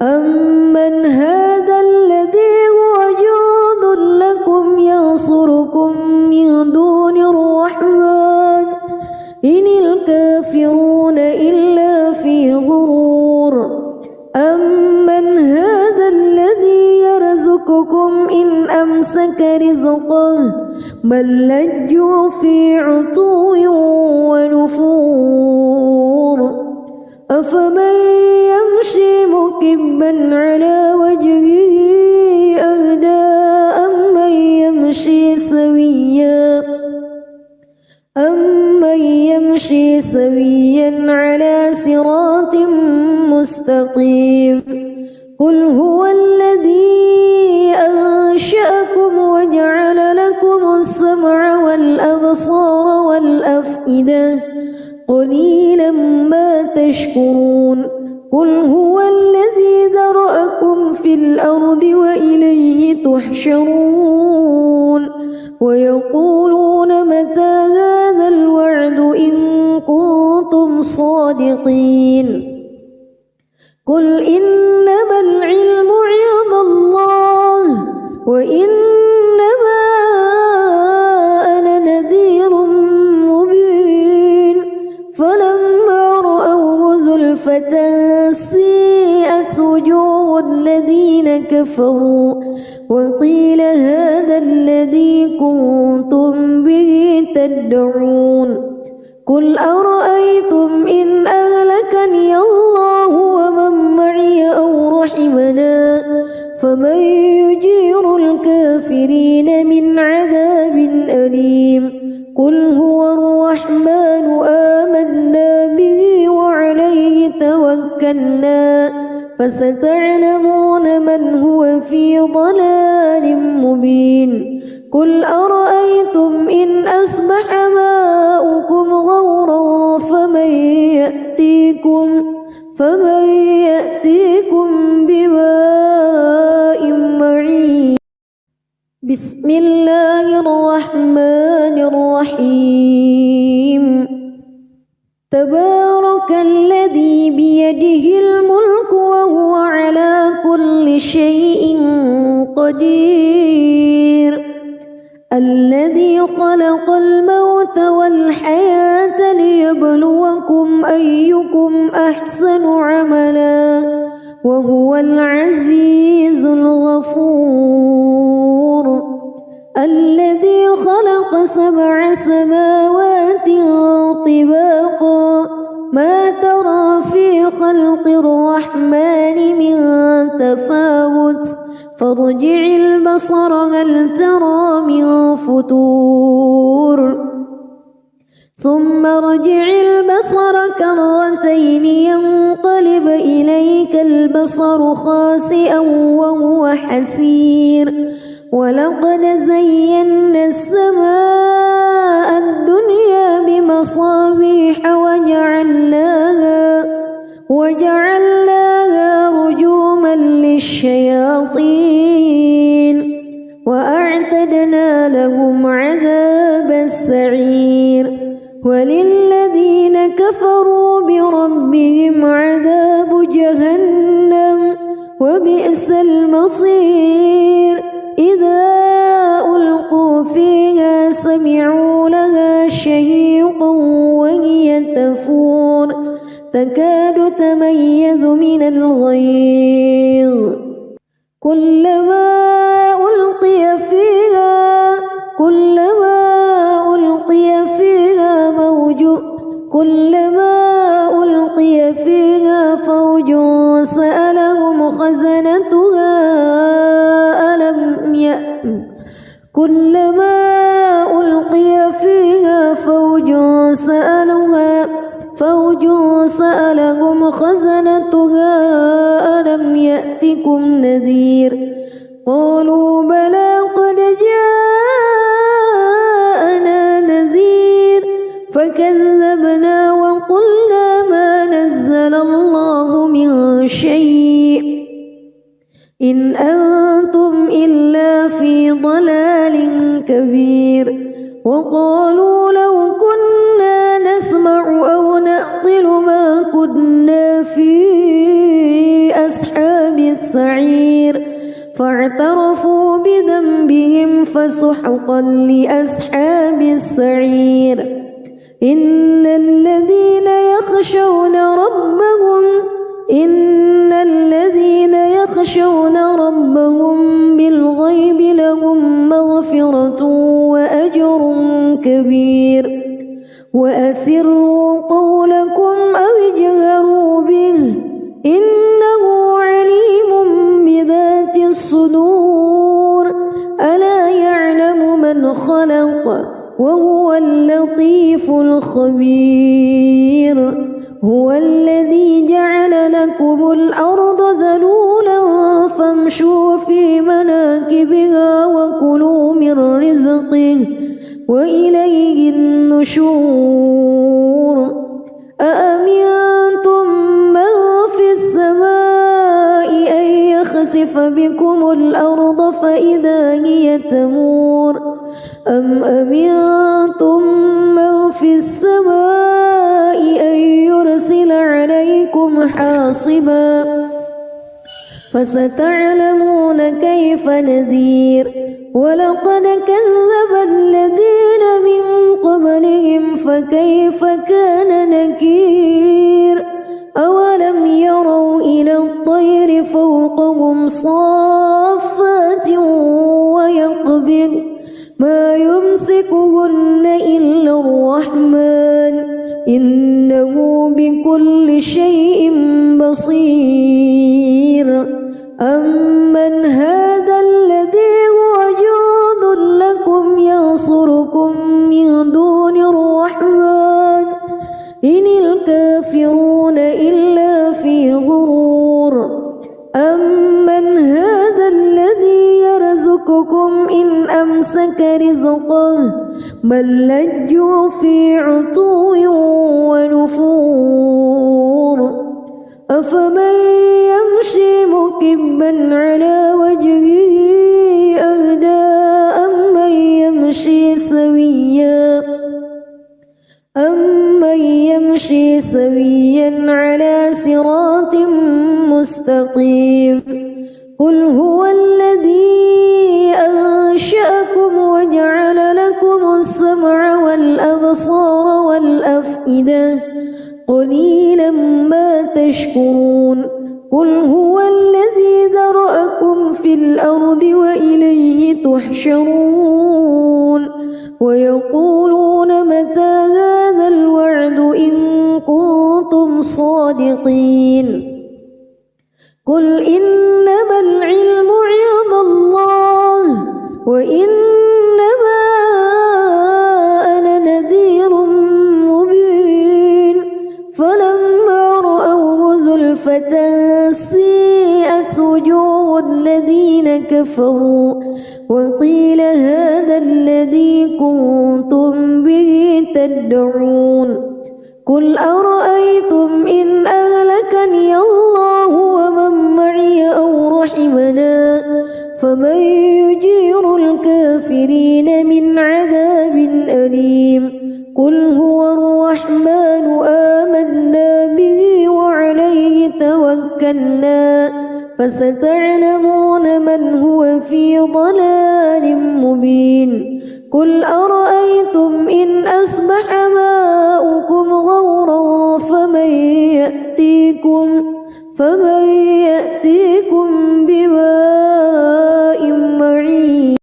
أمن هذا الذي هو جند لكم ينصركم من دون الرحمن إن الكافرون إلا في غرور أمن هذا الذي يرزقكم إن أمسك رزقه بل لجوا في عتو ونفور أفمن يمشي مكبا على وجهه أهدى أمن يمشي سويا على صراط مستقيم قل هو الذي أنشأكم وجعل لكم السمع والأبصار والأفئدة قليلا ما تشكرون قل هو الذي ذرأكم في الأرض وإليه تحشرون ويقولون متى هذا الوعد إن كنتم صادقين قل إنما العلم عند الله وإنما أنا نذير مبين فلما رأوه زلفة سيئت وجوه الذين كفروا وقيل هذا الذي كنتم به تدعون قل أرأيتم إن أهلكني الله ومن معي أو رحمنا فمن يجير الكافرين من عذاب أليم قل هو الرحمن آمنا به وعليه توكلنا فستعلمون من هو في ضلال مبين قل أرأيتم إن أصبح ماؤكم غورا فمن يأتيكم بماء معين بسم الله الرحمن الرحيم تبارك الذي بيده الملك وهو على كل شيء قدير الذي خلق الموت والحياة ليبلوكم أيكم أحسن عملا وهو العزيز الغفور الذي خلق 7 سماوات طباقا ما ترى في خلق الرحمن من تفاوت فارجع البصر هل ترى من فتور ثم ارجع البصر كرتين ينقلب إليك البصر خاسئا وهو حسير ولقد زينا السماء الدنيا بمصابيح وجعلناها رجوما للشياطين وأعتدنا لهم عذاب السعير وللذين كفروا بربهم عذاب جهنم وبئس المصير إذا ألقوا فيها سمعوا لها شهيقا وهي تفور تكاد تميز من الغيظ كلما ألقي فيها فوج سألهم خزنتها ألم يأتكم نذير قالوا بلى قد جاءنا نذير فكذبنا وقلنا ما نزل الله من شيء إن أنتم إلا في ضلال كبير وقالوا لو كنا نسمع أو نعقل ما كنا في أصحاب السعير فاعترفوا بذنبهم فسحقا لأصحاب السعير إن الذين يخشون ربهم بالغيب لهم مغفرة وأجر كبير وأسروا قولكم أو اجهروا به إنه عليم بذات الصدور ألا يعلم من خلق وهو اللطيف الخبير هو الذي جعل لكم الأرض ذلولا فامشوا في مناكبها وكلوا من رزقه وإليه النشور أأمنتم من في السماء أن يخسف بكم الأرض فإذا هي تمور أم أمنتم من في السماء أن يرسل عليكم حاصبا فستعلمون كيف نذير ولقد كذب الذين من قبلهم فكيف كان نكير أولم يروا إلى الطير فوقهم صافات ويقبض ما يمسكهن إلا الرحمن إنه بكل شيء بصير أمن هذا الذي هو جند لكم ينصركم من دون الرحمن إن الكافرون إلا في غرور أمن هذا الذي يرزقكم إن أمسك رزقه بل لجوا في عتو ونفور أفمن يمشي مكبا على وجهه أهدى أمن يمشي سويا على صراط مستقيم قل هو الذي أنشأكم وجعل لكم السمع والأبصار والأفئدة قليلا ما تشكرون قل هو الذي ذرأكم في الأرض وإليه تحشرون ويقولون متى هذا الوعد إن كنتم صادقين قل إنما العلم عند الله وإنما أنا نذير مبين فلما رأوه زلفة سيئت وجوه الذين كفروا وقيل هذا الذي كنتم به تدعون قل أرأيتم إن أهلكني الله ومن معي أو رحمنا فمن يجير الكافرين من عذاب أليم قل هو الرحمن آمنا به وعليه توكلنا فستعلمون من هو في ضلال مبين قل أرأيتم إن أصبح ماؤكم غورا فمن يأتيكم بماء معين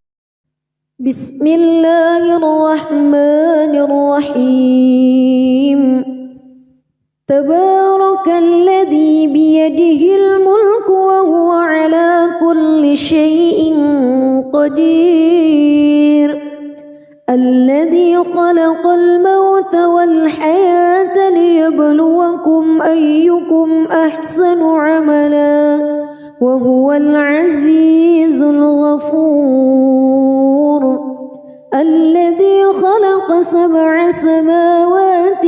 بسم الله الرحمن الرحيم تبارك الذي بيده الملك وهو على كل شيء قدير الذي خلق الموت والحياة ليبلوكم أيكم أحسن عملا وهو العزيز الغفور الذي خلق 7 سماوات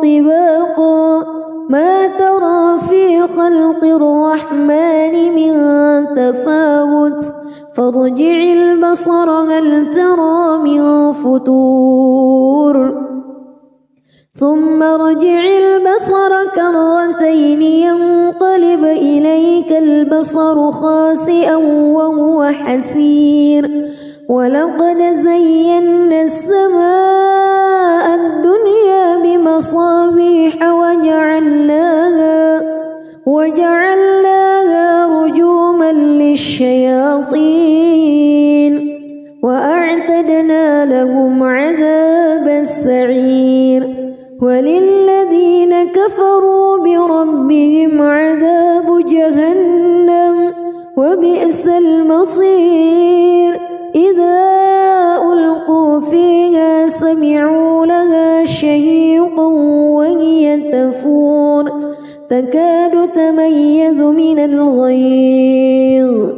طباقا ما ترى في خلق الرحمن من تفاوت فارجع البصر هل ترى من فتور ثم ارجع البصر كرتين ينقلب إليك البصر خاسئا وهو حسير ولقد زينا السماء الدنيا بمصابيح وجعلناها رجوما للشياطين وأعتدنا لهم عذاب السعير وللذين كفروا بربهم عذاب جهنم وبئس المصير إذا ألقوا فيها سمعوا لها شهيقا وهي تفور تكاد تميز من الغيظ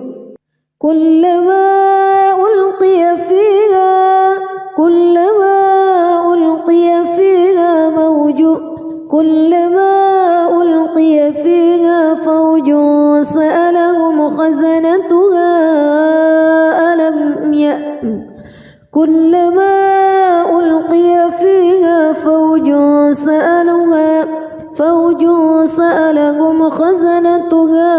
كلما ألقي فيها فوج سألهم خزنتها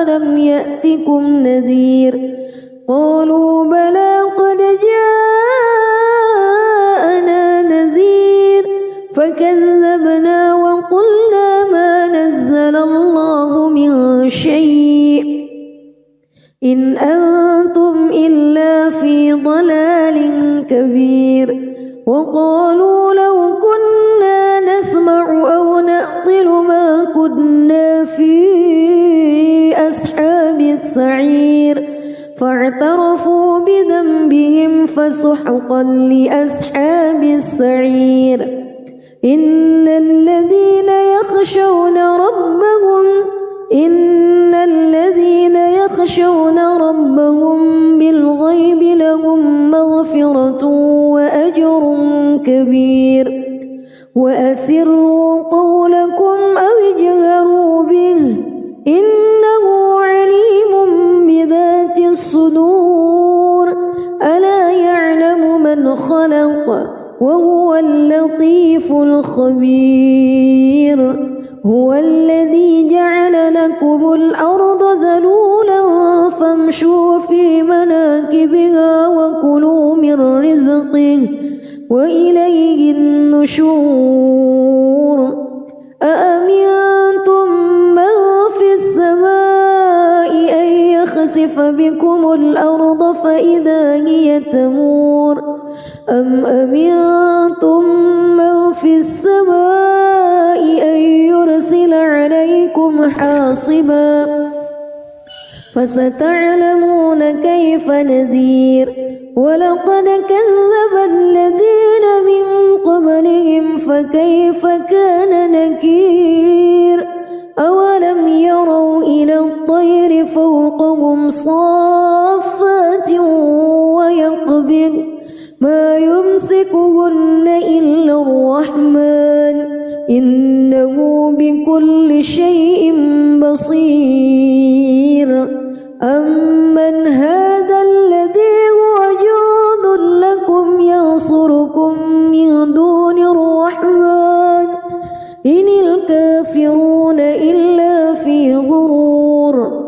ألم يأتكم نذير قالوا بلى قد جاءنا نذير فكذبنا وقلنا ما نزل الله من شيء إن أنتم إلا في ضلال كبير وقالوا لو كنا نسمع أو نعقل ما كنا في أصحاب السعير فاعترفوا بذنبهم فسحقا لأصحاب السعير إن الذين يخشون ربهم بالغيب لهم مغفرة وأجر كبير وأسروا قولكم أو اجهروا خبير هو الذي جعل لكم الأرض ذلولا فامشوا في مناكبها وكلوا من رزقه وإليه النشور أأمنتم من في السماء أن يخسف بكم الأرض فإذا هي تمور أم أمنتم من في السماء أن يرسل عليكم حاصبا فستعلمون كيف نذير ولقد كذب الذين من قبلهم فكيف كان نكير أولم يروا إلى الطير فوقهم صافات ويقبض ما يمسكهن إلا الرحمن إنه بكل شيء بصير أمن هذا الذي هو جند لكم ينصركم من دون الرحمن إن الكافرون إلا في غرور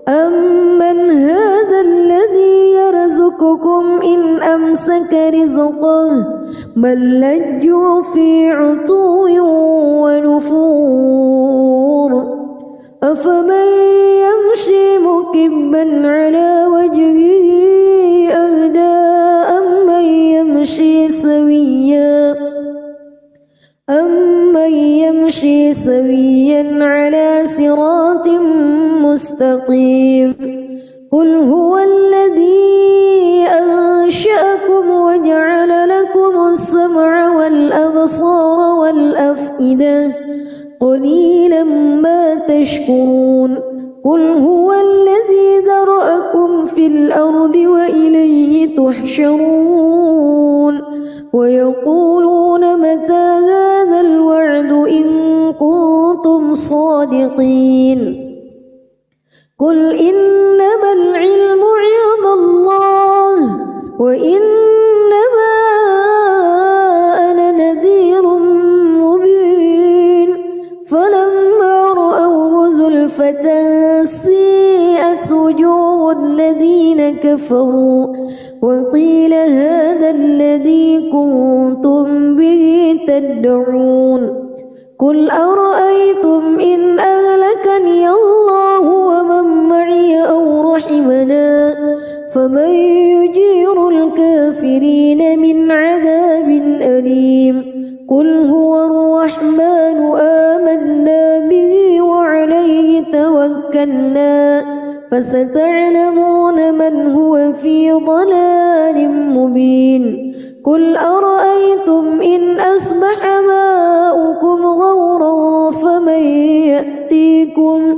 أمن هذا الذي يرزقكم إن أمسك رزقه بل لجوا في عتو ونفور أفمن يمشي مكبا على وجهه أهدى أمن يمشي سويا على صراط مستقيم قل هو الذي أنشأكم وجعل لكم السمع والأبصار والأفئدة قليلا ما تشكرون قل هو الذي ذرأكم في الأرض وإليه تحشرون ويقولون متى هذا الوعد إن كنتم صادقين قل إنما العلم عند الله وإنما أنا نذير مبين فلما رأوه زلفة سيئت وجوه الذين كفروا وقيل هذا الذي كنتم به تدعون قل أرأيتم إن أهلكني الله ومن معي أو رحمنا فمن يجير الكافرين من عذاب أليم قل هو الرحمن آمنا به وعليه توكلنا فستعلمون من هو في ضلال مبين قل أرأيتم إن أصبح ماؤكم غورا فمن يأتيكم